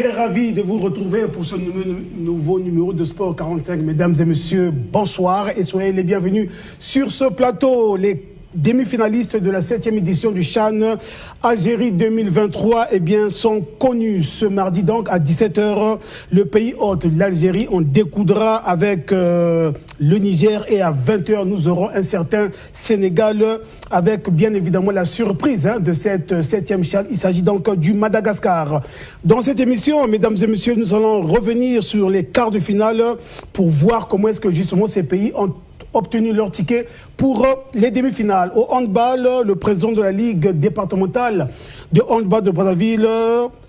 Très ravi de vous retrouver pour ce nouveau numéro de Sport 45. Mesdames et messieurs, bonsoir et soyez les bienvenus sur ce plateau. Les demi-finalistes de la 7e édition du CHAN Algérie 2023 sont connus. Ce mardi donc à 17h, le pays hôte, l'Algérie, on découdra avec le Niger et à 20h, nous aurons un certain Sénégal avec bien évidemment la surprise de cette 7e CHAN. Il s'agit donc du Madagascar. Dans cette émission, mesdames et messieurs, nous allons revenir sur les quarts de finale pour voir comment est-ce que justement ces pays ont obtenu leur ticket pour les demi-finales. Au handball, le président de la Ligue départementale de handball de Brazzaville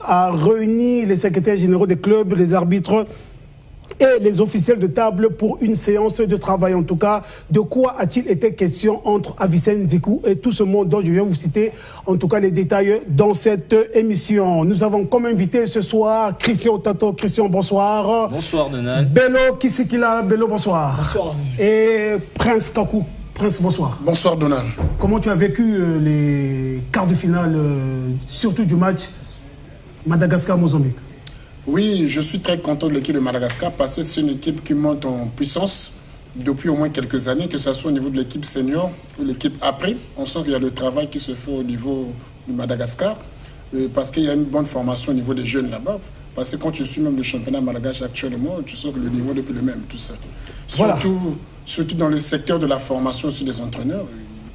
a réuni les secrétaires généraux des clubs, les arbitres et les officiels de table pour une séance de travail. En tout cas, de quoi a-t-il été question entre Avicenne Nzekou et tout ce monde dont je viens vous citer, en tout cas les détails dans cette émission. Nous avons comme invité ce soir Christian Tato. Christian, bonsoir. Bonsoir Donald. Bello Kisikila, Bello, bonsoir. Bonsoir. Et Prince Kakou. Prince, bonsoir. Bonsoir Donald. Comment tu as vécu les quarts de finale, surtout du match Madagascar-Mozambique? Oui, je suis très content de l'équipe de Madagascar parce que c'est une équipe qui monte en puissance depuis au moins quelques années, que ce soit au niveau de l'équipe senior ou l'équipe après. On sent qu'il y a le travail qui se fait au niveau du Madagascar parce qu'il y a une bonne formation au niveau des jeunes là-bas. Parce que quand tu suis même le championnat Madagascar actuellement, tu sens que le niveau n'est plus le même, tout ça. Voilà. Surtout dans le secteur de la formation aussi des entraîneurs.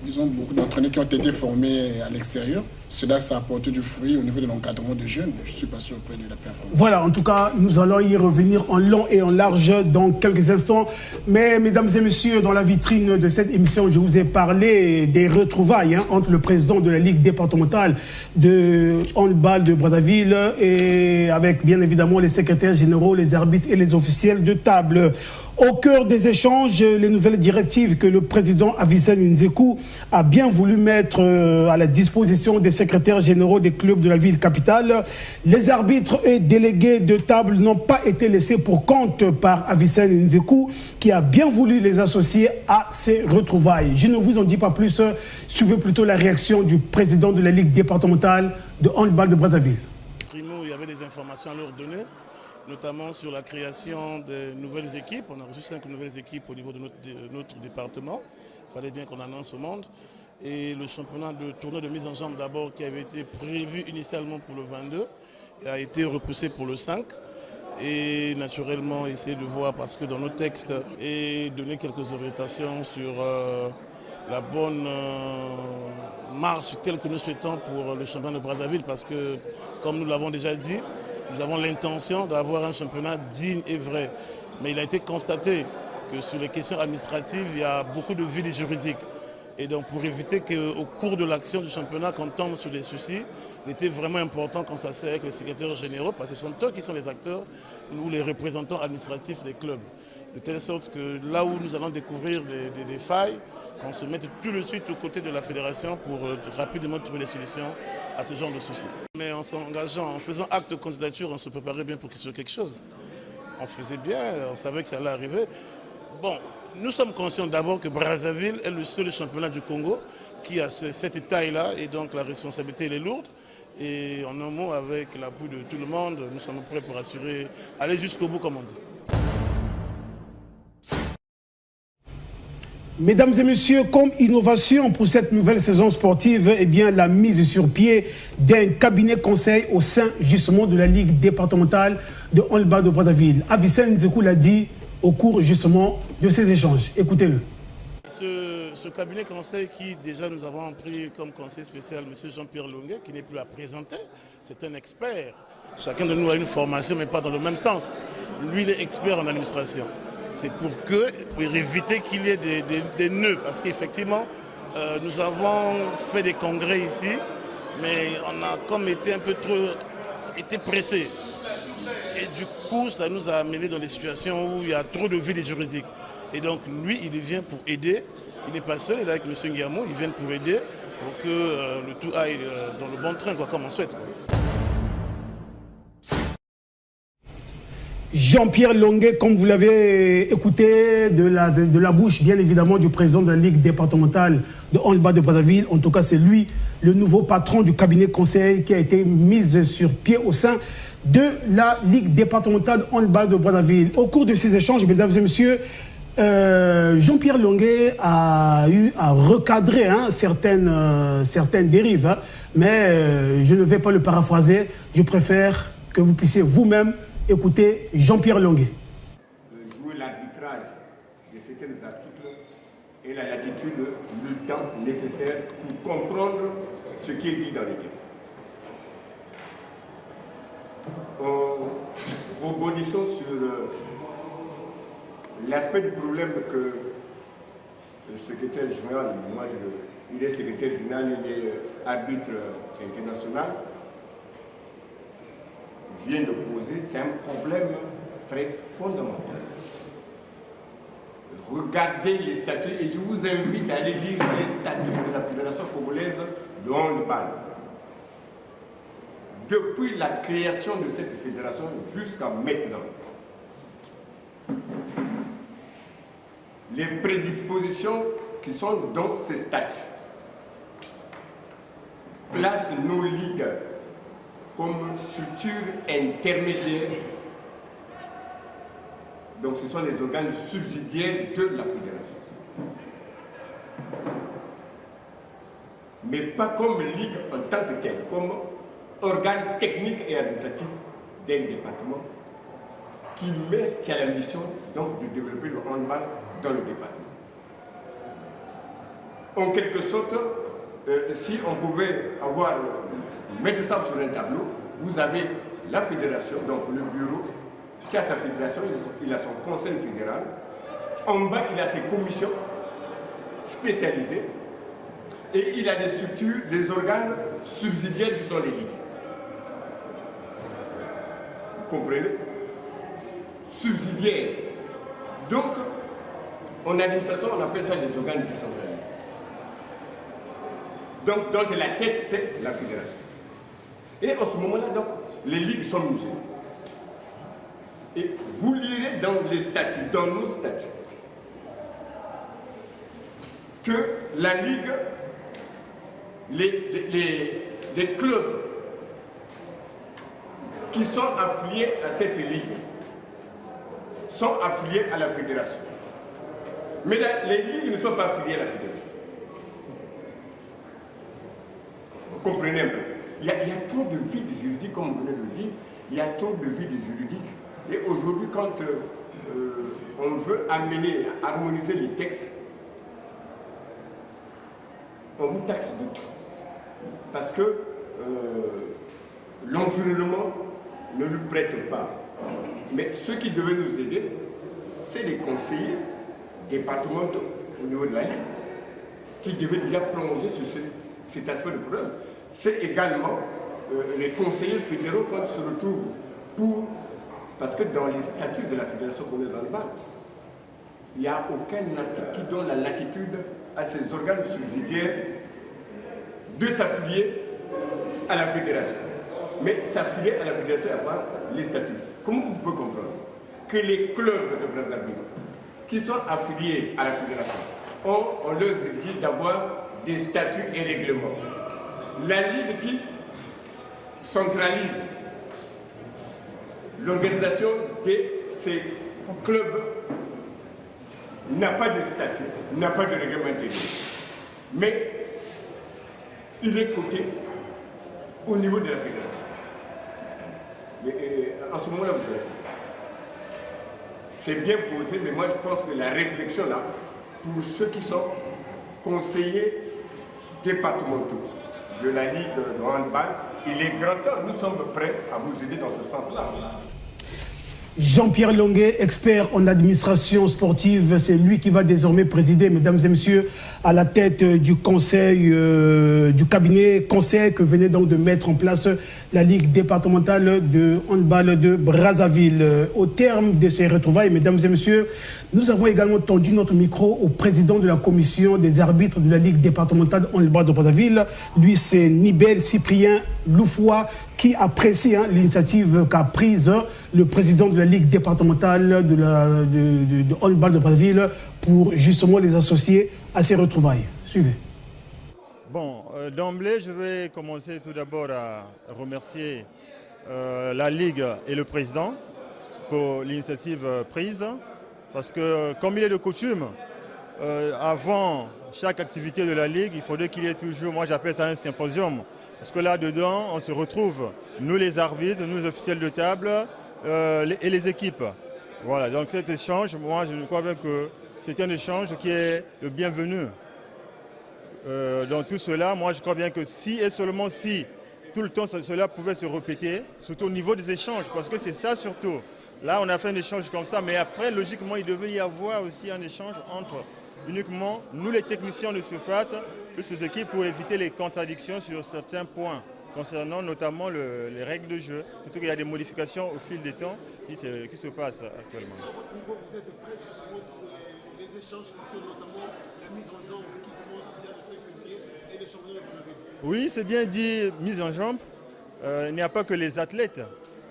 Ils ont beaucoup d'entraîneurs qui ont été formés à l'extérieur. Cela, ça a apporté du fruit au niveau de l'encadrement des jeunes. Je ne suis pas surpris de la performance. Voilà, en tout cas, nous allons y revenir en long et en large dans quelques instants. Mais, mesdames et messieurs, dans la vitrine de cette émission, je vous ai parlé des retrouvailles entre le président de la Ligue départementale de handball de Brazzaville et avec, bien évidemment, les secrétaires généraux, les arbitres et les officiels de table. Au cœur des échanges, les nouvelles directives que le président Avicenne Nzekou a bien voulu mettre à la disposition des secrétaires généraux des clubs de la ville capitale. Les arbitres et délégués de table n'ont pas été laissés pour compte par Avicenne Nzekou, qui a bien voulu les associer à ces retrouvailles. Je ne vous en dis pas plus, suivez plutôt la réaction du président de la Ligue départementale de handball de Brazzaville. Primo, il y avait des informations à leur donner, notamment sur la création de nouvelles équipes. On a reçu 5 nouvelles équipes au niveau de notre département. Il fallait bien qu'on annonce au monde. Et le championnat de tournoi de mise en jambe d'abord, qui avait été prévu initialement pour le 22, a été repoussé pour le 5. Et naturellement, essayer de voir, parce que dans nos textes, et donner quelques orientations sur la bonne marche telle que nous souhaitons pour le championnat de Brazzaville, parce que, comme nous l'avons déjà dit, nous avons l'intention d'avoir un championnat digne et vrai. Mais il a été constaté que sur les questions administratives, il y a beaucoup de vides juridiques. Et donc pour éviter qu'au cours de l'action du championnat, qu'on tombe sur des soucis, il était vraiment important qu'on s'asseye avec les secrétaires généraux, parce que ce sont eux qui sont les acteurs ou les représentants administratifs des clubs. De telle sorte que là où nous allons découvrir des failles, qu'on se mette tout de suite aux côtés de la fédération pour rapidement trouver des solutions à ce genre de soucis. Mais en s'engageant, en faisant acte de candidature, on se préparait bien pour qu'il soit quelque chose. On faisait bien, on savait que ça allait arriver. Bon, nous sommes conscients d'abord que Brazzaville est le seul championnat du Congo qui a cette taille-là et donc la responsabilité elle est lourde. Et en un mot, avec l'appui de tout le monde, nous sommes prêts pour assurer, aller jusqu'au bout comme on dit. Mesdames et messieurs, comme innovation pour cette nouvelle saison sportive, la mise sur pied d'un cabinet conseil au sein justement de la Ligue départementale de handball de Brazzaville. Avicenne Nzekou l'a dit au cours justement de ces échanges. Écoutez-le. Ce cabinet conseil qui déjà nous avons pris comme conseil spécial M. Jean-Pierre Longuet, qui n'est plus à présenter, c'est un expert. Chacun de nous a une formation mais pas dans le même sens. Lui il est expert en administration. C'est pour éviter qu'il y ait des nœuds, parce qu'effectivement, nous avons fait des congrès ici, mais on a comme été un peu trop pressés. Et du coup, ça nous a amené dans des situations où il y a trop de vides juridiques. Et donc, lui, il vient pour aider. Il n'est pas seul, il est avec M. Nguiamou, il vient pour aider, pour que le tout aille dans le bon train, comme on souhaite. Jean-Pierre Longuet, comme vous l'avez écouté de la bouche, bien évidemment, du président de la Ligue départementale de handball de Brazzaville. En tout cas, c'est lui, le nouveau patron du cabinet conseil qui a été mis sur pied au sein de la Ligue départementale handball de Brazzaville. Au cours de ces échanges, mesdames et messieurs, Jean-Pierre Longuet a eu à recadrer certaines dérives, hein, mais je ne vais pas le paraphraser. Je préfère que vous puissiez vous-même écouter Jean-Pierre Longuet. Jouer l'arbitrage de certains articles et la latitude, le temps nécessaire pour comprendre ce qui est dit dans les textes. En rebondissant sur l'aspect du problème que le secrétaire général, il est secrétaire général, il est arbitre international, vient de poser, c'est un problème très fondamental. Regardez les statuts et je vous invite à aller lire les statuts de la Fédération congolaise de handball. Depuis la création de cette fédération jusqu'à maintenant, les prédispositions qui sont dans ces statuts placent nos ligues comme structures intermédiaires. Donc ce sont les organes subsidiaires de la fédération. Mais pas comme ligue en tant que telle, comme organe technique et administratif d'un département qui a la mission donc, de développer le handball dans le département. En quelque sorte, si on pouvait mettre ça sur un tableau, vous avez la fédération, donc le bureau, qui a sa fédération, il a son conseil fédéral. En bas, il a ses commissions spécialisées et il a des structures, des organes subsidiaires qui sont les ligues. Vous comprenez? Subsidiaires. Donc, en administration, on appelle ça des organes décentralisés. Donc la tête, c'est la fédération. Et en ce moment-là, donc, les ligues sont musées. Et vous lirez dans les statuts, dans nos statuts, que la Ligue, les clubs qui sont affiliés à cette Ligue sont affiliés à la fédération. Mais les ligues ne sont pas affiliées à la fédération. Vous comprenez un peu? Il y a trop de vide juridique, comme vous venez de le dire, il y a trop de vide juridique. Et aujourd'hui, quand on veut harmoniser les textes, on vous taxe de tout. Parce que l'environnement ne lui prête pas. Mais ceux qui devaient nous aider, c'est les conseillers départementaux au niveau de la Ligue, qui devaient déjà plonger sur cet aspect de problème. C'est également les conseillers fédéraux quand ils se retrouvent parce que dans les statuts de la Fédération congolaise de handball, il n'y a aucun article qui donne la latitude à ces organes subsidiaires de s'affilier à la fédération. Mais s'affilier à la fédération et avoir les statuts. Comment vous pouvez comprendre que les clubs de Brazzaville qui sont affiliés à la fédération, on leur exige d'avoir des statuts et règlements. La Ligue qui centralise l'organisation de ces clubs n'a pas de statut, n'a pas de règlement intérieur. Mais il est coté au niveau de la fédération. Mais, en ce moment-là, vous savez, c'est bien posé, mais moi je pense que la réflexion là, pour ceux qui sont conseillers départementaux de la Ligue de handball, il est grand temps, nous sommes prêts à vous aider dans ce sens-là. Jean-Pierre Longuet, expert en administration sportive, c'est lui qui va désormais présider, mesdames et messieurs, à la tête du conseil, du cabinet conseil que venait donc de mettre en place la Ligue départementale de handball de Brazzaville. Au terme de ces retrouvailles, mesdames et messieurs, nous avons également tendu notre micro au président de la commission des arbitres de la Ligue départementale de handball de Brazzaville. Lui, c'est Nibel Cyprien Loufoua, qui apprécie l'initiative qu'a prise le président de la Ligue départementale de handball de Brazzaville pour justement les associer à ces retrouvailles. Suivez. Bon, d'emblée, je vais commencer tout d'abord à remercier la Ligue et le président pour l'initiative prise. Parce que, comme il est de coutume, avant chaque activité de la Ligue, il faudrait qu'il y ait toujours, moi j'appelle ça un symposium. Parce que là-dedans, on se retrouve, nous les arbitres, nous les officiels de table et les équipes. Voilà, donc cet échange, moi je crois bien que c'est un échange qui est le bienvenu. Dans tout cela, moi je crois bien que si et seulement si tout le temps cela pouvait se répéter, surtout au niveau des échanges, parce que c'est ça surtout. Là, on a fait un échange comme ça, mais après, logiquement, il devait y avoir aussi un échange entre uniquement nous, les techniciens de surface, et ces équipes pour éviter les contradictions sur certains points, concernant notamment les règles de jeu. Surtout qu'il y a des modifications au fil des temps qui se passent actuellement. Est-ce qu'à votre niveau, vous êtes prêts justement pour les échanges futurs, notamment la mise en jambe qui commence déjà le 5 février et les championnats de la ville? Oui, c'est bien dit, mise en jambe. Il n'y a pas que les athlètes,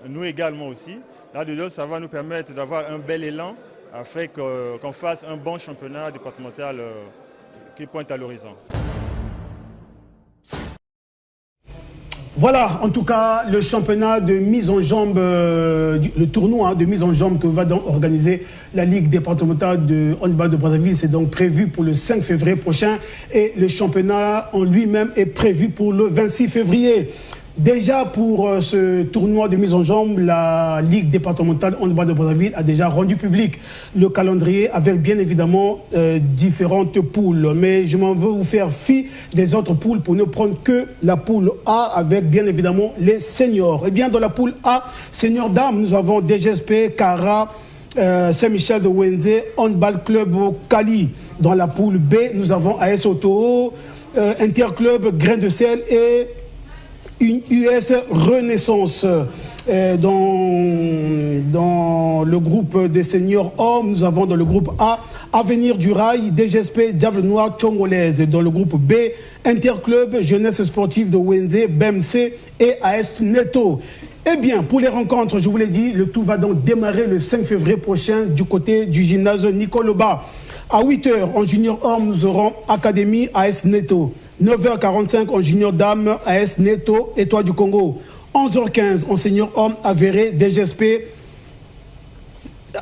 nous également aussi. Là-dedans, ça va nous permettre d'avoir un bel élan afin qu'on fasse un bon championnat départemental qui pointe à l'horizon. Voilà, en tout cas, le championnat de mise en jambe, le tournoi de mise en jambe que va donc organiser la Ligue départementale de handball de Brazzaville, c'est donc prévu pour le 5 février prochain et le championnat en lui-même est prévu pour le 26 février. Déjà pour ce tournoi de mise en jambe, la Ligue départementale handball de Brazzaville a déjà rendu public le calendrier avec bien évidemment différentes poules. Mais je m'en veux vous faire fi des autres poules pour ne prendre que la poule A avec bien évidemment les seniors. Et bien dans la poule A, seniors dames, nous avons DGSP, Cara, Saint-Michel de Wenze, Handball Club Cali. Dans la poule B, nous avons AS Auto, Interclub Grain de Sel et une US Renaissance. Dans le groupe des seniors hommes, nous avons dans le groupe A, Avenir du Rail, DGSP, Diable Noir, Tchongolaise. Dans le groupe B, Interclub, Jeunesse Sportive de Wenze, BMC et AS Neto. Eh bien, pour les rencontres, je vous l'ai dit, le tout va donc démarrer le 5 février prochain du côté du gymnase Nicoloba. À 8h, en junior homme, nous aurons Académie AS Neto. 9h45 en junior dame, AS Neto, Étoile du Congo. 11h15 en senior homme, Avéré, DGSP.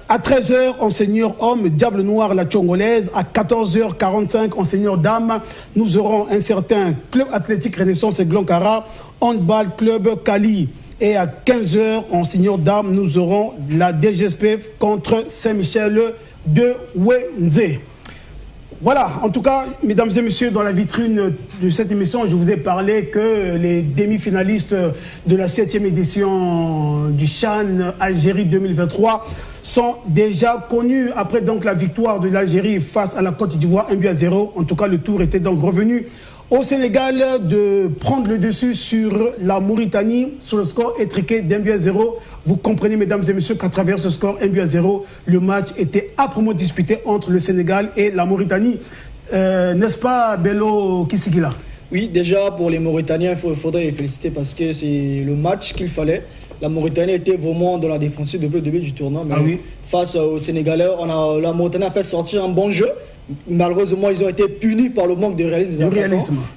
À 13h en senior homme, Diable Noir, la Tchongolaise. À 14h45 en senior dame, nous aurons un certain Club Athlétique Renaissance et Glankara, Handball Club Cali. Et à 15h en senior dame, nous aurons la DGSP contre Saint-Michel de Wenze. Voilà, en tout cas, mesdames et messieurs, dans la vitrine de cette émission, je vous ai parlé que les demi-finalistes de la 7e édition du CHAN Algérie 2023 sont déjà connus. Après donc la victoire de l'Algérie face à la Côte d'Ivoire 1-0, en tout cas le tour était donc revenu au Sénégal de prendre le dessus sur la Mauritanie sur le score étriqué d'1-0. Vous comprenez, mesdames et messieurs, qu'à travers ce score 1-0, le match était âprement disputé entre le Sénégal et la Mauritanie. N'est-ce pas, Bello Kisikila? Oui, déjà pour les Mauritaniens, il faudrait les féliciter parce que c'est le match qu'il fallait. La Mauritanie était vraiment dans la défensive depuis le début du tournoi. Mais face aux Sénégalais, la Mauritanie a fait sortir un bon jeu. Malheureusement, ils ont été punis par le manque de réalisme.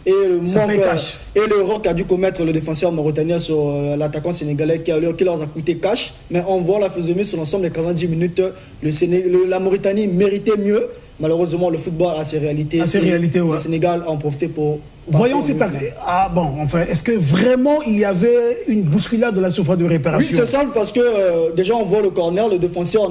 Et l'erreur qu'a dû commettre le défenseur mauritanien sur l'attaquant sénégalais qui leur a coûté cash. Mais on voit la physionomie sur l'ensemble des 90 minutes. La Mauritanie méritait mieux. Malheureusement, le football a ses réalités. Le Sénégal a en profité pour... Voyons cet axe. Ah bon, enfin, est-ce que vraiment il y avait une bousculade de la surface de réparation? Oui, c'est simple parce que déjà on voit le corner, le défenseur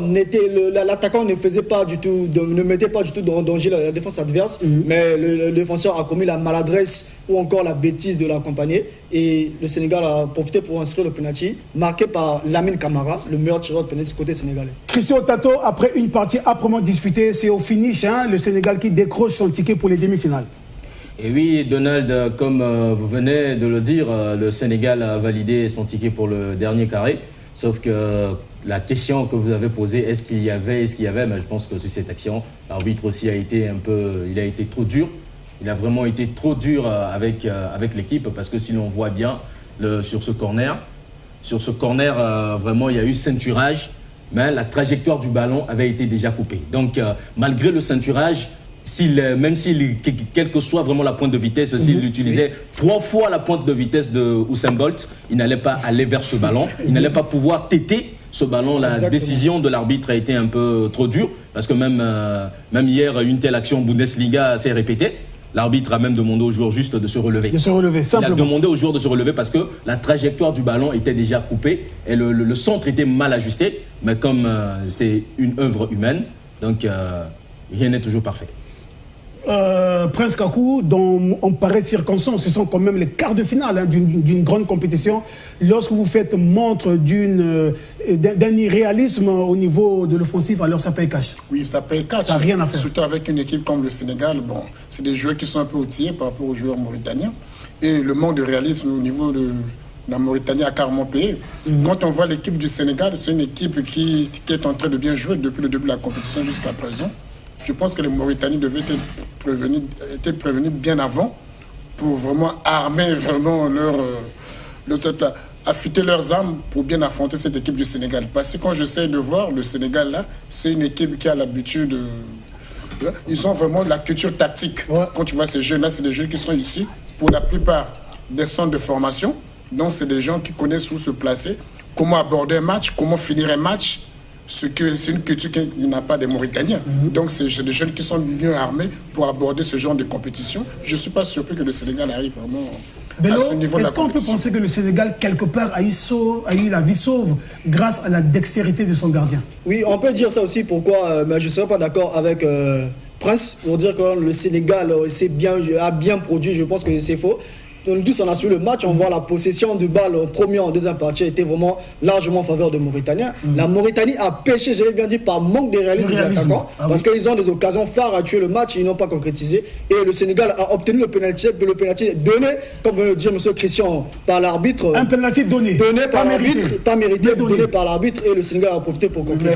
l'attaquant ne faisait pas du tout, ne mettait pas du tout en danger la défense adverse, mais le défenseur a commis la maladresse ou encore la bêtise de l'accompagner et le Sénégal a profité pour inscrire le penalty marqué par Lamine Camara, le meilleur tireur de penalty côté sénégalais. Christian Tato, après une partie âprement disputée, c'est au finish, hein, le Sénégal qui décroche son ticket pour les demi-finales. Et oui, Donald, comme vous venez de le dire, le Sénégal a validé son ticket pour le dernier carré. Sauf que la question que vous avez posée, est-ce qu'il y avait, mais je pense que sur cette action, l'arbitre aussi a été il a été trop dur. Il a vraiment été trop dur avec l'équipe parce que si l'on voit bien sur ce corner, vraiment il y a eu ceinturage, mais la trajectoire du ballon avait été déjà coupée. Donc malgré le ceinturage, même quelle que soit vraiment la pointe de vitesse, s'il utilisait 3 fois la pointe de vitesse de Usain Bolt, il n'allait pas aller vers ce ballon, il n'allait pas pouvoir téter ce ballon. La décision de l'arbitre a été un peu trop dure, parce que même hier, une telle action Bundesliga s'est répétée. L'arbitre a même demandé aux joueurs juste de se relever. Simplement. Il a demandé aux joueurs de se relever parce que la trajectoire du ballon était déjà coupée et le centre était mal ajusté. Mais comme c'est une œuvre humaine, donc rien n'est toujours parfait. Prince Kakou, on paraît circonstance, ce sont quand même les quarts de finale d'une grande compétition. Lorsque vous faites montre d'un irréalisme au niveau de l'offensif, alors ça paye cash. Oui, ça paye cash. Ça n'a rien à faire. Surtout avec une équipe comme le Sénégal, bon, c'est des joueurs qui sont un peu outillés par rapport aux joueurs mauritaniens. Et le manque de réalisme au niveau de la Mauritanie a carrément payé. Quand on voit l'équipe du Sénégal, c'est une équipe qui est en train de bien jouer depuis le début de la compétition jusqu'à présent. Je pense que les Mauritaniens devaient être prévenus bien avant pour vraiment armer vraiment affûter leurs armes pour bien affronter cette équipe du Sénégal. Parce que quand j'essaie de voir le Sénégal là, c'est une équipe qui a l'habitude ils ont vraiment la culture tactique. Ouais. Quand tu vois ces jeunes-là, c'est des jeunes qui sont ici pour la plupart des centres de formation. Donc c'est des gens qui connaissent où se placer, comment aborder un match, comment finir un match. C'est une culture qu'il n'y a pas des Mauritaniens. Donc, c'est des jeunes qui sont mieux armés pour aborder ce genre de compétition. Je ne suis pas surpris que le Sénégal arrive vraiment à ce niveau de la compétition. Est-ce qu'on peut penser que le Sénégal, quelque part, a eu la vie sauve grâce à la dextérité de son gardien? Oui, on peut dire ça aussi. Pourquoi mais je ne serais pas d'accord avec Prince pour dire que le Sénégal a bien produit. Je pense que c'est faux. Nous tous, on a suivi le match, on voit la possession du bal en première, en deuxième partie était vraiment largement en faveur des Mauritaniens. La Mauritanie a pêché, je l'ai bien dit, par manque de réalisme des attaquants, parce qu'ils ont des occasions phares à tuer le match, ils n'ont pas concrétisé. Et le Sénégal a obtenu le pénalty donné, comme le dit M. Christian, par l'arbitre. Un pénalty donné par l'arbitre, pas mérité, donné par l'arbitre, et le Sénégal a profité pour conclure.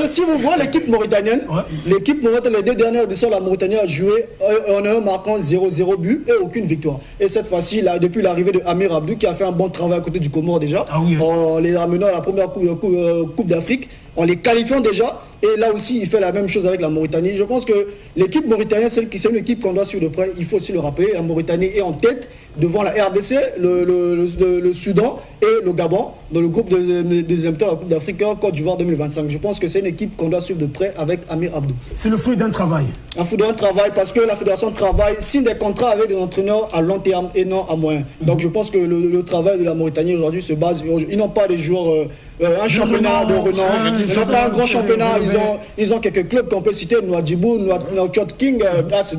Si vous voyez l'équipe mauritanienne, les 2 dernières éditions, la Mauritanie a joué en un marquant 0-0 but et aucune victoire. Et cette fois-ci, depuis l'arrivée de Amir Abdou, qui a fait un bon travail à côté du Comore déjà, en les ramenant à la première Coupe d'Afrique, en les qualifiant déjà. Et là aussi, il fait la même chose avec la Mauritanie. Je pense que l'équipe mauritanienne, c'est une équipe qu'on doit suivre de près. Il faut aussi le rappeler. La Mauritanie est en tête devant la RDC, le Soudan et le Gabon dans le groupe des émetteurs de la Coupe d'Afrique Côte d'Ivoire 2025. Je pense que c'est une équipe qu'on doit suivre de près avec Amir Abdou. C'est le fruit d'un travail. Un fruit d'un travail parce que la fédération travaille, signe des contrats avec des entraîneurs à long terme et non à moyen. Donc je pense que le travail de la Mauritanie aujourd'hui se base. Ils n'ont pas des joueurs. Un championnat de renom, c'est pas un grand championnat, ils ont quelques clubs qu'on peut citer, Nouadhibou, Nouakchott King,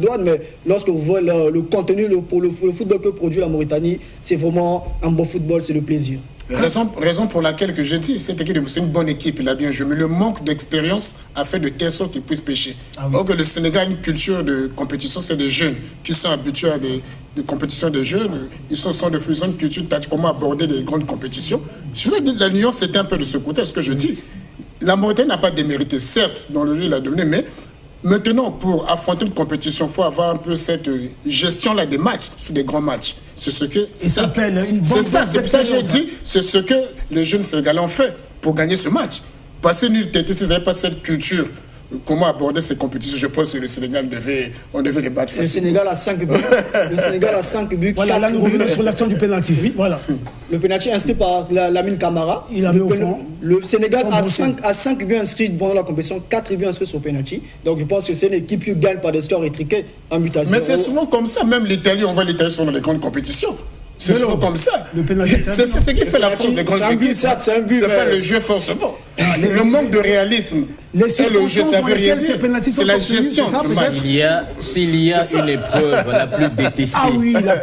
Douane, mais lorsque vous voyez le contenu pour le football que produit la Mauritanie, c'est vraiment un bon football, c'est le plaisir. Raison pour laquelle que j'ai dit, cette équipe, c'est une bonne équipe, il a bien joué, mais le manque d'expérience a fait de telle sorte qu'ils puissent pêcher. Or que le Sénégal a une culture de compétition, c'est des jeunes qui sont habitués à des compétitions de jeunes, ils ont une culture tactique, comment aborder des grandes compétitions. Je vous ai dit, la nuance c'était un peu de ce côté, ce que je dis. La Mauritanie n'a pas démérité, certes, dans le jeu il a donné, mais maintenant, pour affronter une compétition, il faut avoir un peu cette gestion-là des matchs, sous des grands matchs. C'est ce que... C'est ça, c'est pour ça que j'ai dit, c'est ce que les jeunes Sénégalais ont fait pour gagner ce match. Passer nul tête, s'ils n'avaient pas cette culture, comment aborder ces compétitions, je pense que le Sénégal on devait les battre facilement. Le Sénégal a 5 buts. Le Sénégal a 5 buts. Voilà, là nous revenons sur l'action du pénalty. Oui, voilà. Le pénalty inscrit par Lamine Camara. Il a mis au fond. Le Sénégal a 5 buts inscrits pendant la compétition, 4 buts inscrits sur pénalty. Donc je pense que c'est une équipe qui gagne par des scores étriqués en mutation. Mais c'est souvent comme ça, même l'Italie, on voit l'Italie sur les grandes compétitions. C'est souvent comme ça. C'est ce qui fait la force des grandes équipes. C'est pas le jeu forcément. Le manque de réalisme. C'est le jeu, ça veut rien dire. C'est la gestion du match. S'il y a une épreuve la plus détestée,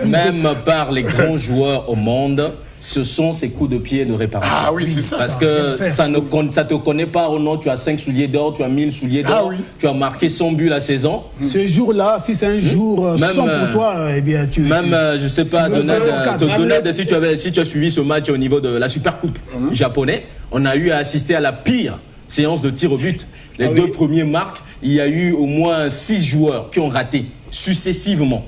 même par les grands joueurs au monde, ce sont ces coups de pied de réparation. Ah oui, c'est ça. Parce que ça ne te connaît pas au nom, tu as 5 souliers d'or, tu as 1000 souliers d'or, tu as marqué 100 buts la saison. Ce jour-là, si c'est un jour sans pour toi, eh bien tu... Même, je sais pas, Donald, si tu as suivi ce match au niveau de la Super Coupe japonais, on a eu à assister à la pire séance de tir au but. Les 2 premiers marques, il y a eu au moins 6 joueurs qui ont raté successivement.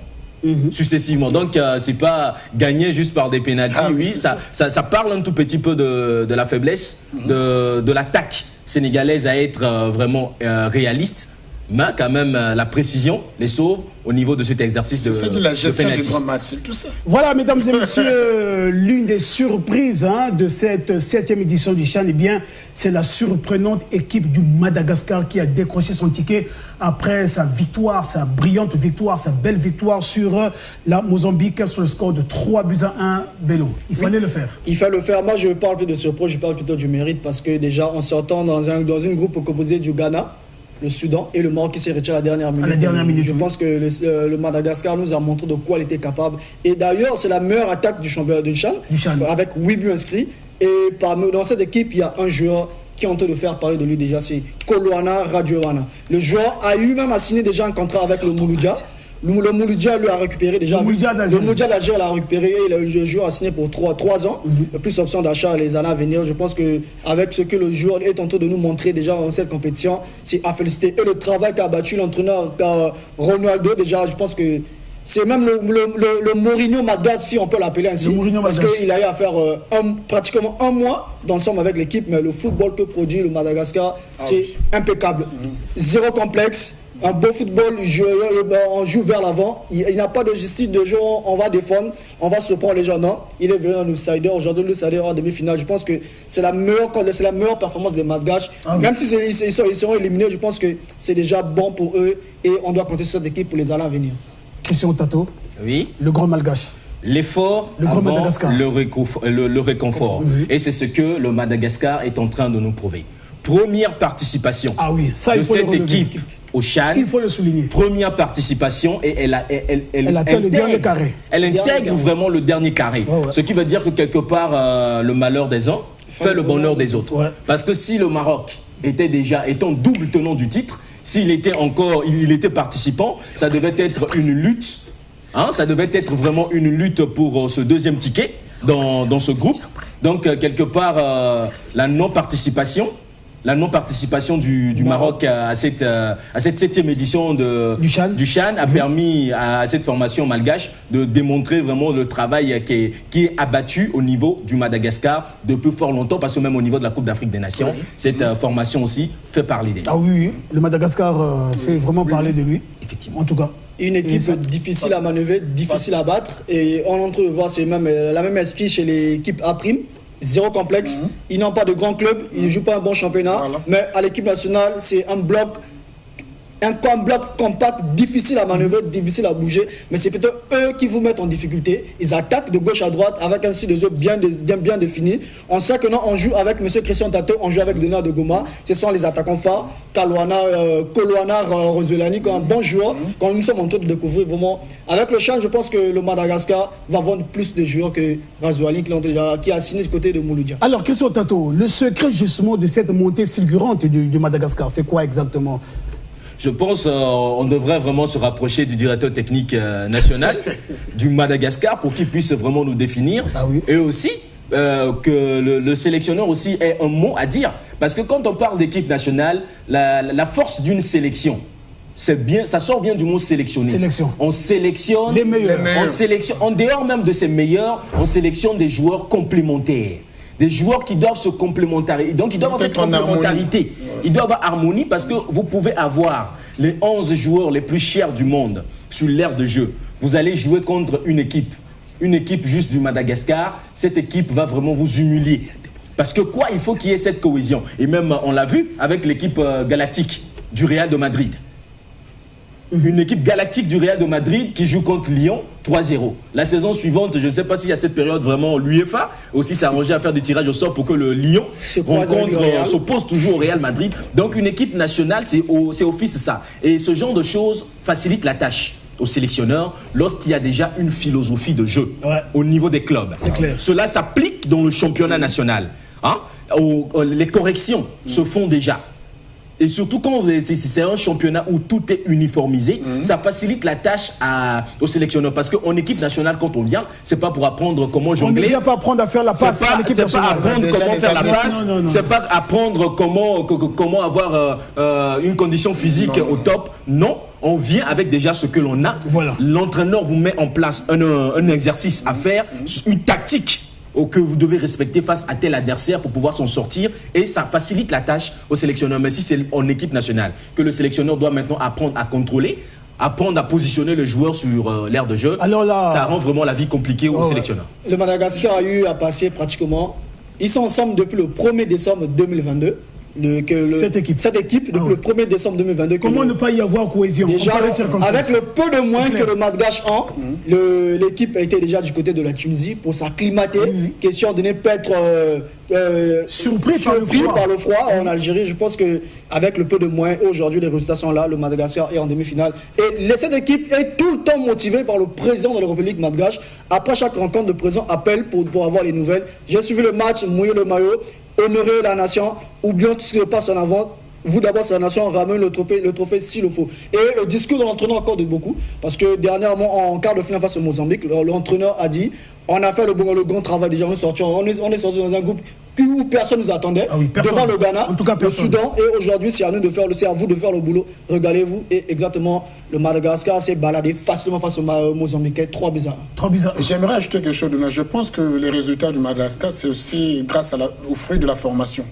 Successivement. Donc, c'est pas gagné juste par des pénaltys. Oui, ça parle un tout petit peu de la faiblesse de l'attaque sénégalaise à être vraiment réaliste. mais quand même la précision les sauve au niveau de cet exercice de c'est la gestion de du grand match, c'est tout ça. Voilà, mesdames et messieurs, l'une des surprises de cette 7e édition du CHAN, eh bien, c'est la surprenante équipe du Madagascar qui a décroché son ticket après sa victoire, sa brillante victoire, sa belle victoire sur la Mozambique sur le score de 3-1, Bello. Il fallait le faire. Il fallait le faire. Moi, je parle plus de surprise, je parle plutôt du mérite parce que déjà, en sortant dans une groupe composé du Ghana, le Soudan et le Maroc qui s'est retiré à la dernière minute. À la dernière minute, je pense que le Madagascar nous a montré de quoi il était capable. Et d'ailleurs, c'est la meilleure attaque du championnat du CHAN, avec 8 buts inscrits. Et dans cette équipe, il y a un joueur qui est en train de faire parler de lui déjà, c'est Koloana Radjoana. Le joueur a eu même à signer déjà un contrat avec le Mouloudia. Le Mouloudia lui a récupéré déjà. Le Mouloudia d'Alger l'a récupéré. Le joueur a signé pour 3 ans. Plus option d'achat les années à venir. Je pense qu'avec ce que le joueur est en train de nous montrer déjà dans cette compétition, c'est à féliciter. Et le travail qu'a battu l'entraîneur Ronaldo, déjà, je pense que c'est même le Mourinho Madgas, si on peut l'appeler ainsi. Parce qu'il a eu à faire pratiquement un mois d'ensemble avec l'équipe. Mais le football que produit le Madagascar, c'est impeccable. Zéro complexe. Un beau football, on joue vers l'avant. Il n'y a pas de justice de jeu, on va défendre, on va se prendre les gens. Non, il est venu en outsider. Aujourd'hui, l'outsider en demi-finale. Je pense que c'est la meilleure performance des Malgaches. Même si ils seront éliminés, je pense que c'est déjà bon pour eux et on doit compter sur cette équipe pour les années à venir. Christian Tato, oui. Le grand Malgache. L'effort avant le réconfort. Et c'est ce que le Madagascar est en train de nous prouver. Première participation de cette équipe au CHAN. Il faut le souligner. Première participation et elle atteint le dernier carré. Elle intègre vraiment le dernier carré. Ce qui veut dire que quelque part, le malheur des uns fait le bonheur des autres. Parce que si le Maroc était déjà étant double tenant du titre, s'il était participant, ça devait être une lutte. Ça devait être vraiment une lutte pour ce deuxième ticket dans ce groupe. Donc, quelque part, la non-participation du Maroc à cette 7e édition du CHAN a permis à cette formation malgache de démontrer vraiment le travail qui est abattu au niveau du Madagascar depuis fort longtemps, parce que même au niveau de la Coupe d'Afrique des Nations, cette formation aussi fait parler d'elle. Ah oui, le Madagascar fait vraiment parler de lui. Effectivement. En tout cas. Une équipe difficile à manœuvrer, difficile à battre. Et on est en train de voir la même esprit chez l'équipe A'. Zéro complexe, ils n'ont pas de grand club, ils ne jouent pas un bon championnat, mais à l'équipe nationale, c'est un bloc compact, difficile à manœuvrer, difficile à bouger, mais c'est plutôt eux qui vous mettent en difficulté. Ils attaquent de gauche à droite avec un style de jeu bien défini. On sait que non, on joue avec M. Christian Tato, on joue avec Donald de Goma. Ce sont les attaquants phares. Koloana Roselani, un bon joueur, quand nous sommes en train de découvrir vraiment. Avec le CHAN, je pense que le Madagascar va vendre plus de joueurs que Razouali qui a signé du côté de Mouloudia. Alors, Christian Tato, le secret justement de cette montée fulgurante du Madagascar, c'est quoi exactement ? Je pense qu'on devrait vraiment se rapprocher du directeur technique national du Madagascar pour qu'il puisse vraiment nous définir. Et aussi que le sélectionneur aussi ait un mot à dire. Parce que quand on parle d'équipe nationale, la force d'une sélection, ça sort bien du mot sélectionner. On sélectionne les meilleurs. En dehors même de ces meilleurs, on sélectionne des joueurs complémentaires. Des joueurs qui doivent se complémenter. Donc, ils doivent avoir cette complémentarité. Il doit avoir harmonie parce que vous pouvez avoir les 11 joueurs les plus chers du monde sur l'aire de jeu. Vous allez jouer contre une équipe juste du Madagascar. Cette équipe va vraiment vous humilier. Parce que il faut qu'il y ait cette cohésion. Et même, on l'a vu avec l'équipe galactique du Real de Madrid. Une équipe galactique du Real de Madrid qui joue contre Lyon 3-0. La saison suivante, je ne sais pas s'il y a cette période vraiment l'UEFA aussi s'est arrangé à faire des tirages au sort pour que le Lyon s'oppose toujours au Real Madrid. Donc une équipe nationale, c'est office ça. Et ce genre de choses facilite la tâche aux sélectionneurs lorsqu'il y a déjà une philosophie de jeu au niveau des clubs. C'est clair. Cela s'applique dans le championnat national. Les corrections se font déjà. Et surtout quand c'est un championnat où tout est uniformisé, ça facilite la tâche aux sélectionneurs. Parce qu'en équipe nationale, quand on vient, c'est pas pour apprendre comment jongler. On ne vient pas apprendre à faire la passe à l'équipe nationale. C'est pas apprendre comment faire la passe. C'est pas apprendre comment avoir une condition physique au top. Non, on vient avec déjà ce que l'on a. Voilà. L'entraîneur vous met en place un exercice à faire, une tactique que vous devez respecter face à tel adversaire pour pouvoir s'en sortir et ça facilite la tâche au sélectionneur. Mais si c'est en équipe nationale que le sélectionneur doit maintenant apprendre à contrôler, apprendre à positionner le joueur sur l'aire de jeu, alors là, ça rend vraiment la vie compliquée au sélectionneur. Le Madagascar a eu à passer pratiquement, ils sont ensemble depuis le 1er décembre 2022. Cette équipe depuis le 1er décembre 2022. Comment ne pas y avoir cohésion? Déjà, avec le peu de moins que le Madagascar, l'équipe a été déjà du côté de la Tunisie pour s'acclimater. Question de ne pas être surpris par le froid en Algérie. Je pense qu'avec le peu de moins, aujourd'hui les résultats sont là. Le Madagascar est en demi-finale. Et cette équipe est tout le temps motivée par le président de la République Madagascar. Après chaque rencontre, le président appelle pour avoir les nouvelles. J'ai suivi le match, mouillé le maillot, honorer la nation, ou bien tout ce qui se passe en avant. Vous d'abord, c'est la nation, ramène le trophée s'il le faut. Et le discours de l'entraîneur accorde beaucoup, parce que dernièrement, en quart de finale face au Mozambique, l'entraîneur a dit on a fait le grand travail déjà, on est sorti dans un groupe où personne ne nous attendait, devant le Ghana, en tout cas, le Soudan, et aujourd'hui c'est à vous de faire le boulot. Regardez-vous, et exactement, le Madagascar s'est baladé facilement face au Mozambique, 3 bizarres. J'aimerais ajouter quelque chose, je pense que les résultats du Madagascar, c'est aussi grâce aux fruits de la formation.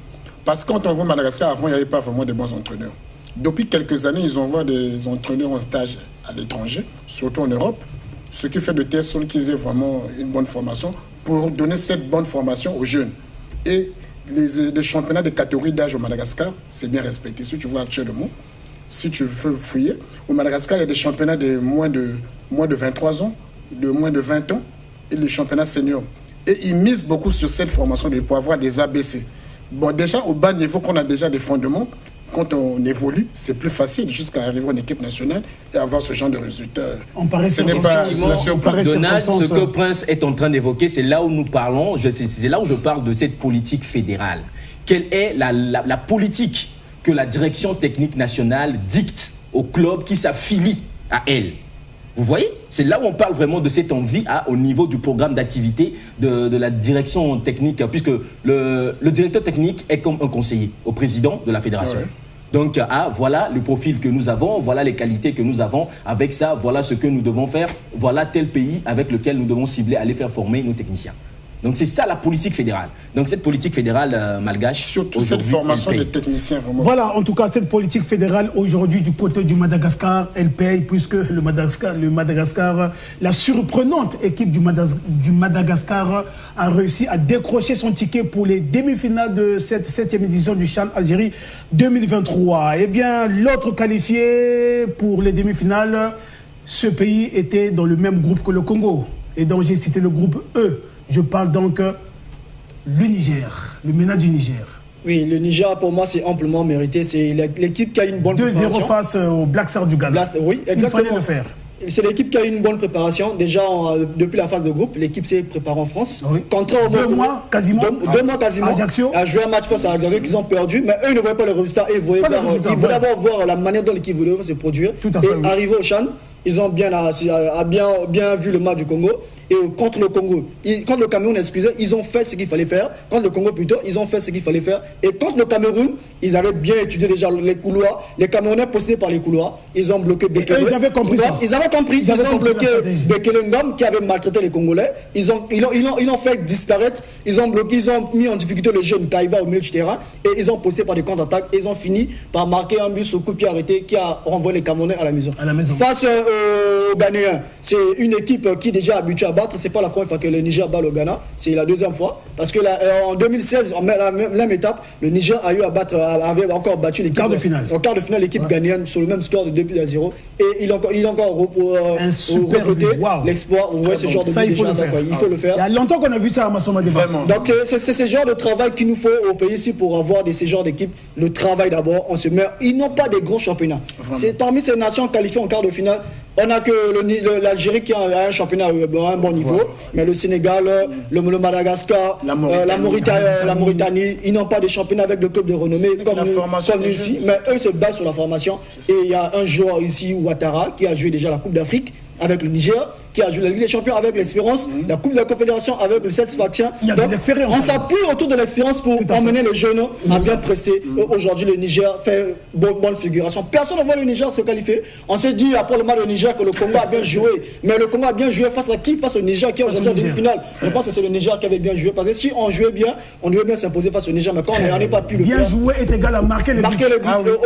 Parce que quand on voit Madagascar, avant, il n'y avait pas vraiment de bons entraîneurs. Depuis quelques années, ils envoient des entraîneurs en stage à l'étranger, surtout en Europe, ce qui fait de telle sorte qu'ils aient vraiment une bonne formation pour donner cette bonne formation aux jeunes. Et les championnats de catégorie d'âge au Madagascar, c'est bien respecté. Si tu vois actuellement, si tu veux fouiller, au Madagascar, il y a des championnats de moins de 23 ans, de moins de 20 ans, et les championnats seniors. Et ils misent beaucoup sur cette formation pour avoir des ABC. Bon, déjà, au bas niveau, qu'on a déjà des fondements, quand on évolue, c'est plus facile jusqu'à arriver en équipe nationale et avoir ce genre de résultats. Ce n'est pas la surprise. Donald, ce que Prince est en train d'évoquer, c'est là où nous parlons, c'est là où je parle de cette politique fédérale. Quelle est la politique que la direction technique nationale dicte aux clubs qui s'affilient à elle? Vous voyez? C'est là où on parle vraiment de cette envie au niveau du programme d'activité de la direction technique, puisque le directeur technique est comme un conseiller au président de la fédération. Ouais. Donc, voilà le profil que nous avons, voilà les qualités que nous avons. Avec ça, voilà ce que nous devons faire. Voilà tel pays avec lequel nous devons cibler, aller faire former nos techniciens. Donc, c'est ça la politique fédérale. Donc, cette politique fédérale malgache. Surtout cette formation des techniciens, vraiment. Voilà, en tout cas, cette politique fédérale, aujourd'hui, du côté du Madagascar, elle paye, puisque le Madagascar, la surprenante équipe du Madagascar a réussi à décrocher son ticket pour les demi-finales de cette 7e édition du CHAN Algérie 2023. Eh bien, l'autre qualifié pour les demi-finales, ce pays était dans le même groupe que le Congo. Et donc, j'ai cité le groupe E. Je parle donc le Niger, le MENA du Niger. Oui, le Niger, pour moi, c'est amplement mérité. C'est l'équipe qui a une bonne préparation. 2-0 face au Black Stars du Ghana. Oui, exactement. Il fallait le faire. C'est l'équipe qui a une bonne préparation. Déjà, depuis la phase de groupe, l'équipe s'est préparée en France. Oui. Deux mois quasiment. Ajaccio. A joué un match face à Ajaccio qu'ils ont perdu. Mais eux, ils ne voyaient pas les résultats. Ils voulaient d'abord voir la manière dont l'équipe voulait se produire. Tout à fait, et arrivé au CHAN, ils ont bien vu le match du Congo. Et contre le Congo, contre le Cameroun, ils ont fait ce qu'il fallait faire. Contre le Congo plutôt, ils ont fait ce qu'il fallait faire. Et contre le Cameroun, ils avaient bien étudié déjà les couloirs. Les Camerounais possédaient par les couloirs. Ils ont bloqué Bekele. Ils avaient compris ça. Ils avaient compris. Ils ont bloqué Bekele Ngom qui avait maltraité les Congolais. Ils ont fait disparaître. Ils ont bloqué, ils ont mis en difficulté le jeune Taïba au milieu du terrain. Et ils ont possédé par des contre-attaques. Et ils ont fini par marquer un but au coup de pied arrêté qui a renvoyé les Camerounais à la maison. Face aux Ghanéens, c'est une équipe qui est déjà habituée à battre. C'est pas la première fois que le Niger bat le Ghana, c'est la deuxième fois. Parce que en 2016, en la même étape, le Niger avait encore battu l'équipe. En quart de finale, l'équipe ghanéenne sur le même score de 2-0. Et il a encore répété l'exploit. Ouais, ce genre de ça, il faut le faire. Il faut le faire. Il y a longtemps qu'on a vu ça à Masoma Deba. Donc c'est ce genre de travail qu'il nous faut au pays ici pour avoir ces genres d'équipes. Le travail d'abord, on se met. Ils n'ont pas des gros championnats. C'est parmi ces nations qualifiées en quart de finale. On n'a que l'Algérie qui a un championnat à un bon niveau, mais le Sénégal, le Madagascar, la Mauritanie, ils n'ont pas de championnat avec des clubs de renommée comme nous ici, mais eux se basent sur la formation. Et il y a un joueur ici, Ouattara, qui a joué déjà la Coupe d'Afrique avec le Niger, qui a joué la Ligue des Champions avec l'Espérance, la Coupe de la Confédération avec le Satisfaction. Il y a de l'expérience. On s'appuie autour de l'expérience pour emmener les jeunes à bien prester. Aujourd'hui, le Niger fait bonne figuration. Personne ne voit le Niger se qualifier. On s'est dit après le match au Niger que le Congo a bien joué. Mais le Congo a bien joué face à qui? Face au Niger qui est aujourd'hui en demi-finale. Je pense que c'est le Niger qui avait bien joué. Parce que si on jouait bien, on devait bien s'imposer face au Niger. Mais quand on n'a pas pu le faire. Bien joué est égal à marquer les buts.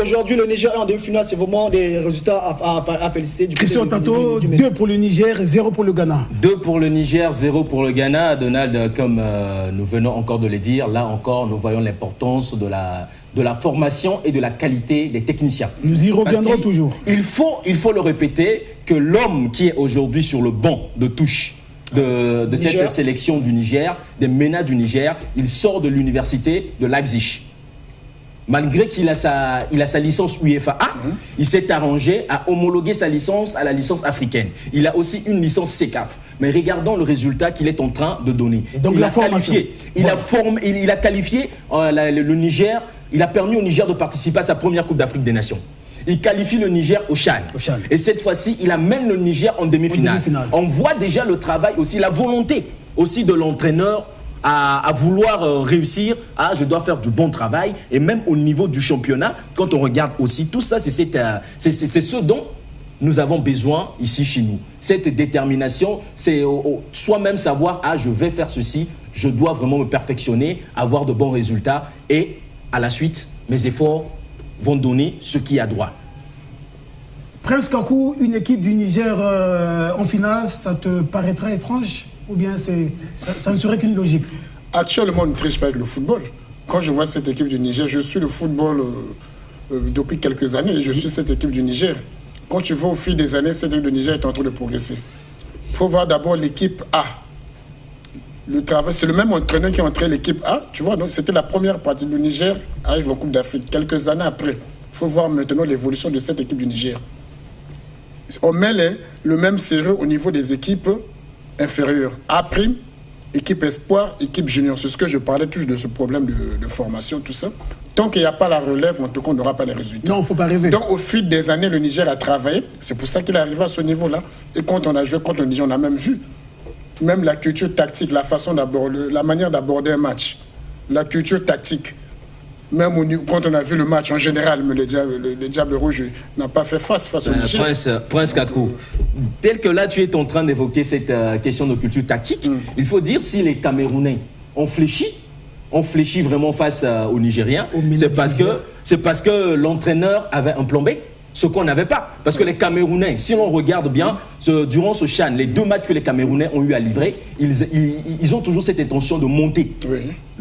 Aujourd'hui, le Niger est en demi-finale. C'est vraiment des résultats à féliciter. Christian Tato, 2 pour le Niger, 0 pour le Ghana. 2 pour le Niger, 0 pour le Ghana. Donald, comme nous venons encore de le dire, là encore, nous voyons l'importance de la formation et de la qualité des techniciens. Nous y reviendrons toujours. Il faut le répéter que l'homme qui est aujourd'hui sur le banc de touche de cette sélection du Niger, des MENA du Niger, il sort de l'université de Leipzig. Malgré qu'il a sa licence UEFA A, il s'est arrangé à homologuer sa licence à la licence africaine. Il a aussi une licence CECAF. Mais regardons le résultat qu'il est en train de donner. Et donc Il a qualifié le Niger, il a permis au Niger de participer à sa première Coupe d'Afrique des Nations. Il qualifie le Niger au Chan. Et cette fois-ci, il amène le Niger en demi-finale. On voit déjà le travail aussi, la volonté aussi de l'entraîneur à vouloir réussir, je dois faire du bon travail. Et même au niveau du championnat, quand on regarde aussi tout ça, c'est ce dont nous avons besoin ici chez nous. Cette détermination, c'est soi-même savoir, je vais faire ceci, je dois vraiment me perfectionner, avoir de bons résultats et à la suite, mes efforts vont donner ce qui est à droit. Prince Kakou, une équipe du Niger en finale, ça te paraîtra étrange? Ou bien ça ne serait qu'une logique? Actuellement, on ne triche pas avec le football. Quand je vois cette équipe du Niger, je suis le football depuis quelques années et je suis cette équipe du Niger. Quand tu vois au fil des années, cette équipe du Niger est en train de progresser. Il faut voir d'abord l'équipe A. Le travail, c'est le même entraîneur qui a entraîné l'équipe A. Tu vois, donc c'était la première partie du Niger, arrive en Coupe d'Afrique. Quelques années après, il faut voir maintenant l'évolution de cette équipe du Niger. On met le même sérieux au niveau des équipes inférieures. A', équipe espoir, équipe junior. C'est ce que je parlais toujours de ce problème de formation, tout ça. Tant qu'il n'y a pas la relève, en tout cas, on n'aura pas les résultats. Non, il ne faut pas rêver. Donc, au fil des années, le Niger a travaillé. C'est pour ça qu'il est arrivé à ce niveau-là. Et quand on a joué contre le Niger, on a même vu. Même la culture tactique, la façon d'aborder, la manière d'aborder un match. La culture tactique. Même quand on a vu le match en général, mais le Diable Rouge n'a pas fait face au Niger. Prince Kakou, tel que là tu es en train d'évoquer cette question de culture tactique, il faut dire si les Camerounais ont fléchi vraiment face aux Nigériens, c'est parce que l'entraîneur avait un plan B. Ce qu'on n'avait pas. Parce que les Camerounais, si l'on regarde bien, durant ce CHAN, les 2 matchs que les Camerounais ont eu à livrer, ils ont toujours cette intention de monter.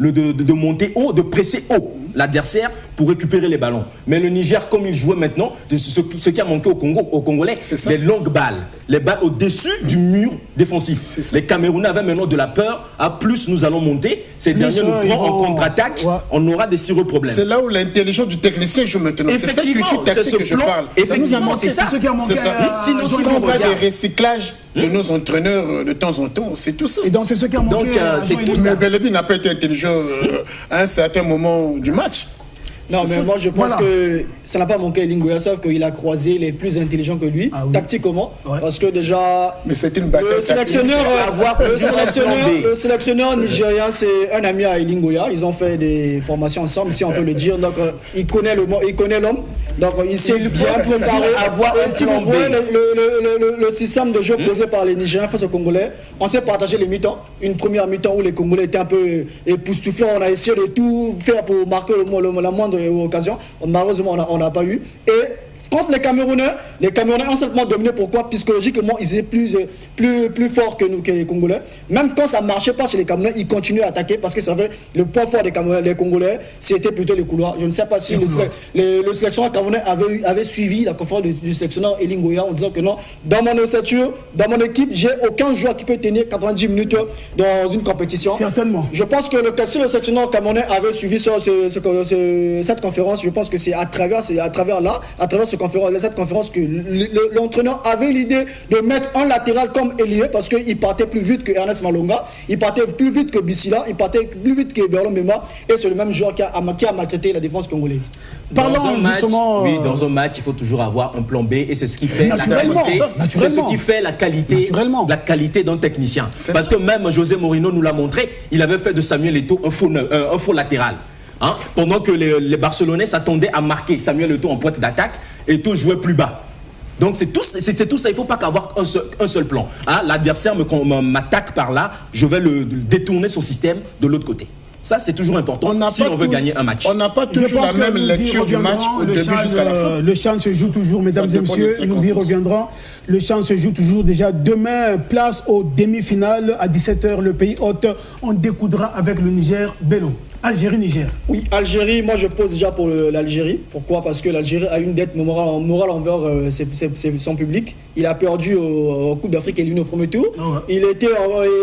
De monter haut, de presser haut l'adversaire pour récupérer les ballons. Mais le Niger, comme il jouait maintenant, ce qui a manqué aux Congolais, les longues balles. Les balles au-dessus du mur défensif. Les Camerounais avaient maintenant de la peur. Plus nous allons monter, ces derniers nous prennent en contre-attaque, on aura des sérieux problèmes. C'est là où l'intelligence du technicien joue maintenant. C'est cette culture tactique que je parle. Effectivement, c'est ça. Ce qui a manqué. Sinon, on parle des recyclages de nos entraîneurs de temps en temps, c'est tout ça. Et donc c'est ce qui a manqué. Donc c'est tout ça. Mais Belebi n'a pas été intelligent à un certain moment du match. Non, mais moi je pense que ça n'a pas manqué à Lingoya, sauf qu'il a croisé les plus intelligents que lui, tactiquement. Parce que déjà, mais c'est une bataille. Le sélectionneur nigérien, c'est un ami à Lingoya. Ils ont fait des formations ensemble, si on peut le dire. Donc il connaît l'homme. Donc il s'est bien préparé. Si vous voyez le système de jeu posé par les Nigériens face aux Congolais, on s'est partagé les mi-temps. Une première mi-temps où les Congolais étaient un peu époustouflants. On a essayé de tout faire pour marquer la moindre occasion. Malheureusement, on n'a pas eu. Et contre les Camerounais ont simplement dominé. Pourquoi? Psychologiquement, ils étaient plus forts que nous, que les Congolais. Même quand ça ne marchait pas chez les Camerounais, ils continuaient à attaquer parce que ça avait le point fort des Congolais, c'était plutôt les couloirs. Je ne sais pas si le sélectionneur camerounais avait suivi la conférence du sélectionneur Elingoya en disant que non, dans mon ossature, dans mon équipe, j'ai aucun joueur qui peut tenir 90 minutes dans une compétition. Certainement. Je pense que si le sélectionneur camerounais avait suivi cette conférence, je pense que c'est à travers cette conférence que l'entraîneur avait l'idée de mettre un latéral comme ailier parce qu'il partait plus vite que Ernest Malonga, il partait plus vite que Bissila, il partait plus vite que Berlon Mema, et c'est le même joueur qui a maltraité la défense congolaise. Parlons justement. Oui, dans un match, il faut toujours avoir un plan B, et c'est ce qui fait la qualité. C'est ce qui fait la qualité d'un technicien. Parce que même José Mourinho nous l'a montré, il avait fait de Samuel Eto'o un faux latéral. Hein? Pendant que les Barcelonais s'attendaient à marquer Samuel Eto'o en pointe d'attaque, Eto'o jouait plus bas. Donc c'est tout ça, il ne faut pas qu'avoir un seul plan. Hein? L'adversaire m'attaque par là, je vais le détourner son système de l'autre côté. Ça, c'est toujours important si on veut gagner un match. On n'a pas toujours la même lecture du match au début jusqu'à la fin. Le CHAN se joue toujours, mesdames et messieurs, nous y reviendrons. Le CHAN se joue toujours déjà demain, place aux demi-finales à 17h, le pays hôte. On découdra avec le Niger. Bello. Algérie-Niger. Oui, Algérie, moi je pose déjà pour l'Algérie. Pourquoi? Parce que l'Algérie a une dette morale envers son public. Il a perdu au Coupe d'Afrique éliminé au premier tour. Il était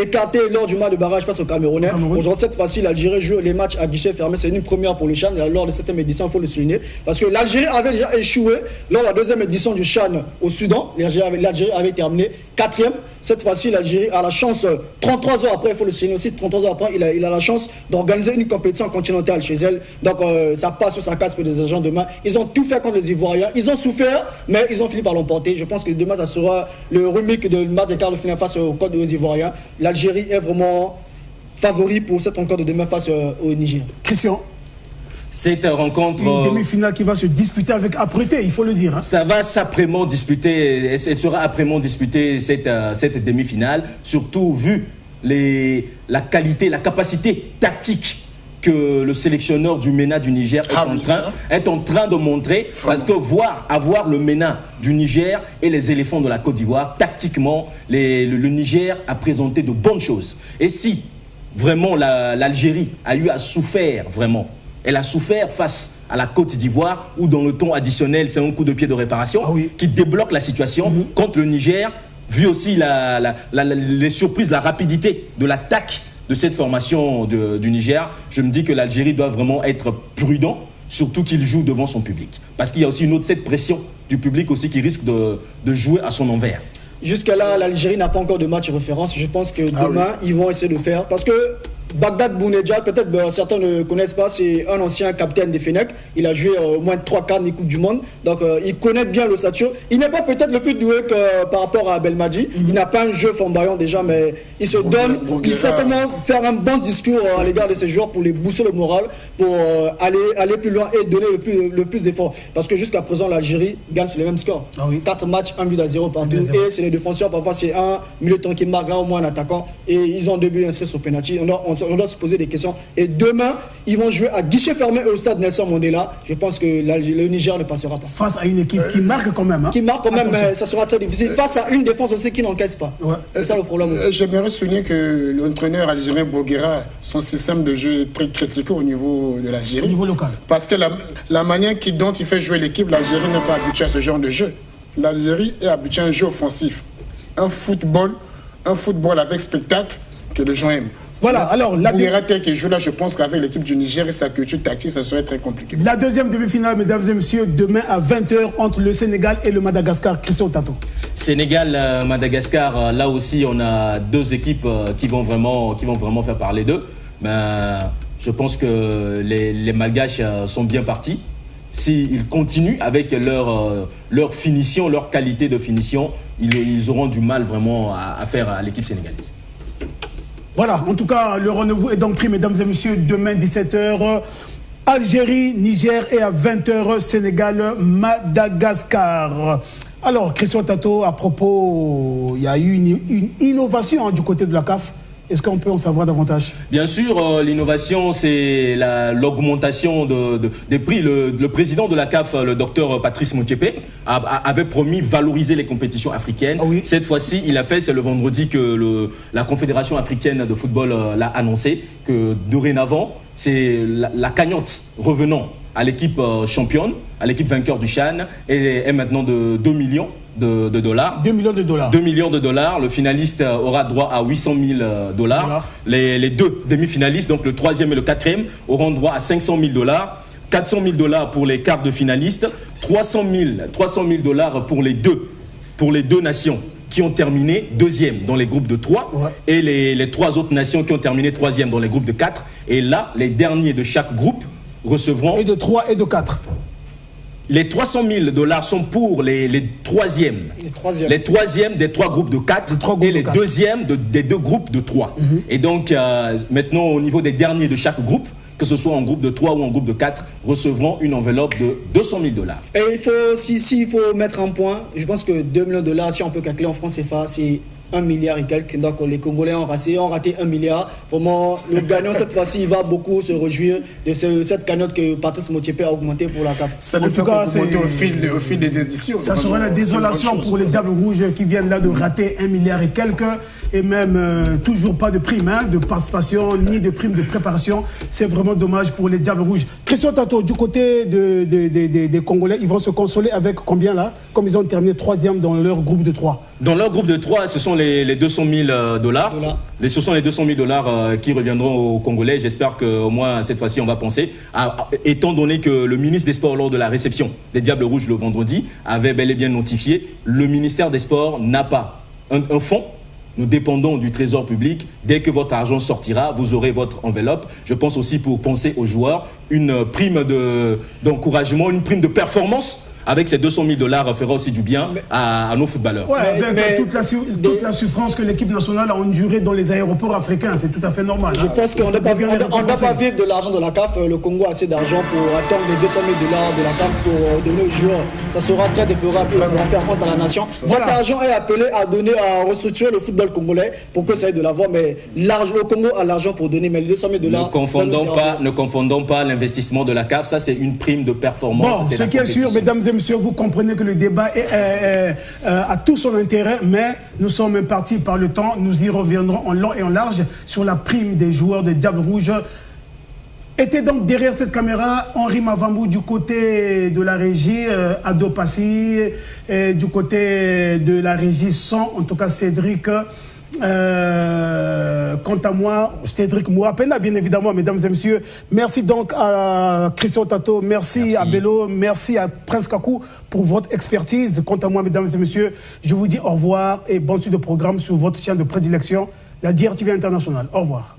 écarté lors du match de barrage face au Camerounais. Aujourd'hui, cette fois-ci, l'Algérie joue les matchs à guichet fermé. C'est une première pour le CHAN. Lors de cette édition, il faut le souligner. Parce que l'Algérie avait déjà échoué lors de la deuxième édition du CHAN au Soudan. L'Algérie avait terminé 4e. Cette fois-ci, l'Algérie a la chance, 33 ans après, il faut le souligner aussi, 33 ans après, il a la chance d'organiser une compétition continentale chez elle. Donc ça passe sur sa casse pour des agents demain. Ils ont tout fait contre les Ivoiriens. Ils ont souffert, mais ils ont fini par l'emporter. Je pense que demain, ça sera le remake de match des quarts de finale face aux Ivoiriens. L'Algérie est vraiment favori pour cette rencontre de demain face au Niger. Christian. Cette rencontre... Une demi-finale qui va se disputer avec âpreté, il faut le dire. Hein. Ça va s'âprement disputer, elle sera âprement disputée cette demi-finale, surtout vu la qualité, la capacité tactique que le sélectionneur du MENA du Niger est en train de montrer. Parce que avoir le MENA du Niger et les éléphants de la Côte d'Ivoire, tactiquement, le Niger a présenté de bonnes choses. Et si vraiment l'Algérie a eu à souffrir vraiment, elle a souffert face à la Côte d'Ivoire où dans le temps additionnel, c'est un coup de pied de réparation qui débloque la situation contre le Niger, vu aussi les surprises, la rapidité de l'attaque de cette formation du Niger. Je me dis que l'Algérie doit vraiment être prudent, surtout qu'il joue devant son public. Parce qu'il y a aussi cette pression du public aussi qui risque de jouer à son envers. Jusqu'à-là, l'Algérie n'a pas encore de match référence. Je pense que demain, ils vont essayer de faire. Parce que Bagdad Bounedjal, peut-être certains ne connaissent pas, c'est un ancien capitaine des Fenech. Il a joué au moins 3 quarts des Coupes du Monde. Donc il connaît bien l'ossature. Il n'est pas peut-être le plus doué que par rapport à Belmadi. Il n'a pas un jeu flamboyant déjà, mais il se donne. Il sait comment faire un bon discours à l'égard de ses joueurs pour les booster le moral, pour aller plus loin et donner le plus d'efforts. Parce que jusqu'à présent, l'Algérie gagne sur les mêmes scores. 4 matchs, 1-0 partout. Et c'est les défenseurs, parfois c'est un milieu de temps qui marque au moins un attaquant. Et ils ont 2 buts inscrits sur penalty. On doit se poser des questions. Et demain, ils vont jouer à guichet fermé au stade Nelson Mandela. Je pense que le Niger ne passera pas. Face à une équipe qui marque quand même. Hein. Qui marque quand même, mais ça sera très difficile. Face à une défense aussi qui n'encaisse pas. C'est ça le problème aussi. J'aimerais souligner que l'entraîneur algérien Boguera, son système de jeu est très critiqué au niveau de l'Algérie. Au niveau local. Parce que la manière dont il fait jouer l'équipe, l'Algérie n'est pas habituée à ce genre de jeu. L'Algérie est habituée à un jeu offensif. Un football avec spectacle que les gens aiment. Voilà, alors Boguera tel qu'il joue là, je pense qu'avec l'équipe du Niger et sa culture tactique, ça serait très compliqué. La deuxième demi-finale, mesdames et messieurs, demain à 20h entre le Sénégal et le Madagascar. Christian Tato. Sénégal-Madagascar, là aussi on a 2 équipes qui vont vraiment faire parler d'eux. Mais je pense que les Malgaches sont bien partis. S'ils continuent avec leur finition, leur qualité de finition, ils auront du mal vraiment à faire à l'équipe sénégalaise. Voilà, en tout cas, le rendez-vous est donc pris, mesdames et messieurs, demain 17h, Algérie, Niger et à 20h, Sénégal, Madagascar. Alors, Christian Tato, à propos, il y a eu une innovation du côté de la CAF. Est-ce qu'on peut en savoir davantage? Bien sûr, l'innovation, c'est l'augmentation des prix. Le président de la CAF, le docteur Patrice Motsepe, avait promis valoriser les compétitions africaines. Cette fois-ci, il a fait, c'est le vendredi que la Confédération africaine de football l'a annoncé, que dorénavant, c'est la cagnotte revenant à l'équipe championne, à l'équipe vainqueur du CHAN, est maintenant de 2 millions de dollars. 2 millions de dollars. 2 millions de dollars. Le finaliste aura droit à 800 000 dollars. Les 2 demi-finalistes, donc le 3e et le 4e, auront droit à 500 000 dollars. 400 000 $ pour les quarts de finalistes, 300 000 $ pour les deux nations qui ont terminé deuxième dans les groupes de 3 et les 3 autres nations qui ont terminé troisième dans les groupes de 4. Et là, les derniers de chaque groupe recevront... Et de 3 et de 4. Les 300 000 $ sont pour les troisièmes. Les troisièmes des 3 groupes de 4 et les deuxièmes des 2 groupes de 3. Et donc, maintenant, au niveau des derniers de chaque groupe, que ce soit en groupe de 3 ou en groupe de 4, recevront une enveloppe de 200 000 $. Et il faut, il faut mettre un point, je pense que 2 millions de dollars, si on peut calculer en francs CFA, c'est 1 milliard et quelques. Donc les Congolais ont raté 1 milliard. Vraiment, le gagnant cette fois-ci, il va beaucoup se réjouir de cette cagnotte que Patrice Motsepe a augmentée pour la CAF. Ça ne fait pas augmenter au fil des éditions. Ça sera la désolation pour les Diables Rouges qui viennent là de rater 1 milliard et quelques. Et même toujours pas de prime de participation ni de prime de préparation. C'est vraiment dommage pour les Diables Rouges. Christian Tato, du côté des Congolais, ils vont se consoler avec combien là? Comme ils ont terminé 3e dans leur groupe de 3. Dans leur groupe de 3, ce sont les 200 000 $. Ce sont les 200 000 $ qui reviendront aux Congolais. J'espère qu'au moins cette fois-ci, on va penser, étant donné que le ministre des Sports, lors de la réception des Diables Rouges le vendredi, avait bel et bien notifié, le ministère des Sports n'a pas un fonds. Nous dépendons du trésor public. Dès que votre argent sortira, vous aurez votre enveloppe. Je pense aussi, pour penser aux joueurs, une prime d'encouragement, une prime de performance. Avec ces 200 000 $ fera aussi du bien à nos footballeurs. Ouais, avec toute la souffrance que l'équipe nationale a endurée dans les aéroports africains, c'est tout à fait normal. Je pense qu'on ne doit pas vivre de l'argent de la CAF. Le Congo a assez d'argent pour attendre les 200 000 $ de la CAF pour donner aux joueurs. Ça sera très déplorable et ça va faire honte à la nation. Cet argent est appelé à restructurer le football congolais pour que ça ait de la voix. Mais le Congo a l'argent pour donner, mais les 200 000 $. Ne confondons pas l'investissement de la CAF. Ça, c'est une prime de performance. Bon, ce qui est sûr, mesdames et messieurs, vous comprenez que le débat a tout son intérêt, mais nous sommes partis par le temps. Nous y reviendrons en long et en large sur la prime des joueurs des Diables Rouges. Était donc derrière cette caméra Henri Mavambou du côté de la régie, Ado Passi, du côté de la régie son, en tout cas Cédric. Quant à moi, Cédric Mouapena, bien évidemment, mesdames et messieurs. Merci donc à Christian Tato, merci à Bello, merci à Prince Kakou pour votre expertise. Quant à moi, mesdames et messieurs, je vous dis au revoir et bonne suite de programme sur votre chaîne de prédilection, la DRTV Internationale. Au revoir.